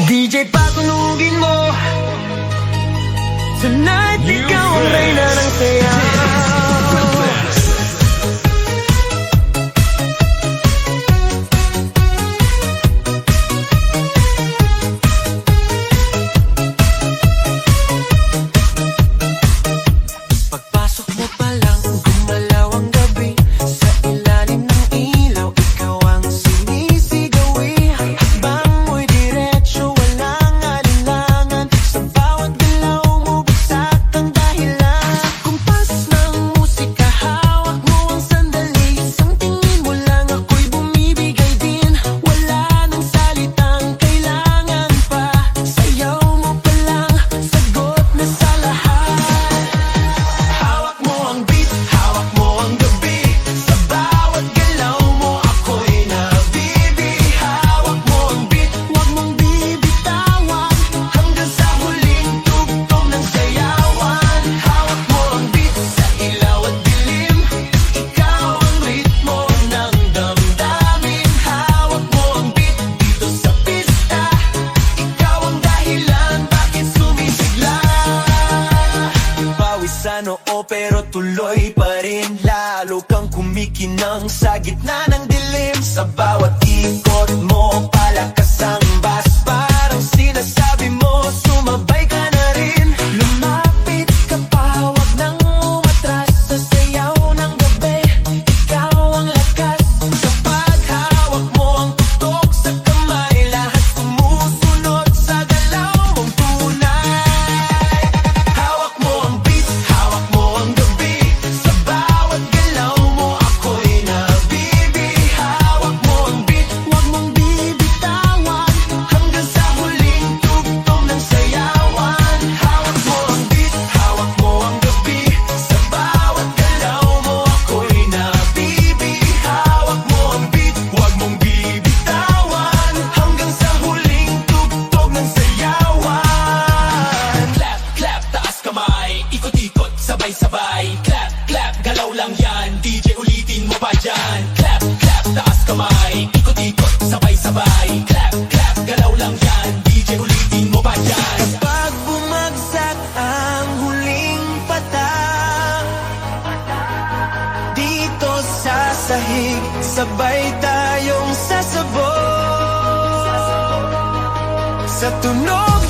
DJ patunugin mo. Tonight ikaw ang reyna ng saya. Pagpasok mo pa lang, gumalaw ang gabi. Sa ilalim ng ilaw, ikaw ang sinisigawi. Hakbang mo'y diretso, walang alinlangan. Sa bawat galaw mo, bagsak ang dahilan. Kumpas ng musika, hawak mo ang sandali. Isang tingin mo lang, ako'y bumibigay din. Wala nang salitang kailangan pa. Sayaw mo pa lang, sagot na sa lahat. Hawak mo ang beat, hawak mo ang gabi. Sa bawat galaw mo, ako'y nabibi. Hawak mo ang beat, huwag mong bibitawan. Hanggang sa huling tugtog ng sayawan. Hawak mo ang beat, sa ilaw at dilim. Ikaw ang ritmo ng damdamin. Hawak mo ang beat, dito sa pista. Ikaw ang dahilan, bakit sumisigla. Pawis sa noo pero tuloy pa rin. Lalo kang kumikinang sa gitna ng dilim. Sa bawat ikot mo, palakas ang bass. Parang sinasabi mo, sumabay ka na rin. Lumapit ka pa, wag nang umatras. Sa sayaw ng gabi, ikaw ang lakas. Sa paghawak mo ang tutok sa kamay, lahat sumusunod sa galaw mong tunay. Hawak mo ang beat, hawak mo ang gabi. Sa bawat galaw mo, ako'y nabibi. Hawak mo ang beat, huwag mong bibitawan. Hanggang sa huling tugtog ng sayawan. Hawak mo ang beat, hawak mo ang gabi. Sa bawat galaw mo, ako'y nabibi. Hawak mo ang beat, huwag mong bibitawan. Hanggang sa huling tugtog ng sayawan. Clap, clap, taas kamay. Ikot-ikot, sabay-sabay. Clap, clap, galaw lang yan. DJ ulitin mo pa dyan. Clap, clap, taas kamay. Ikot-ikot, sabay-sabay. Clap, clap, galaw lang yan. DJ ulitin mo pa dyan. Pag bumagsak ang huling patak, dito sa sahig, sabay tayong sasabog. Sa tunog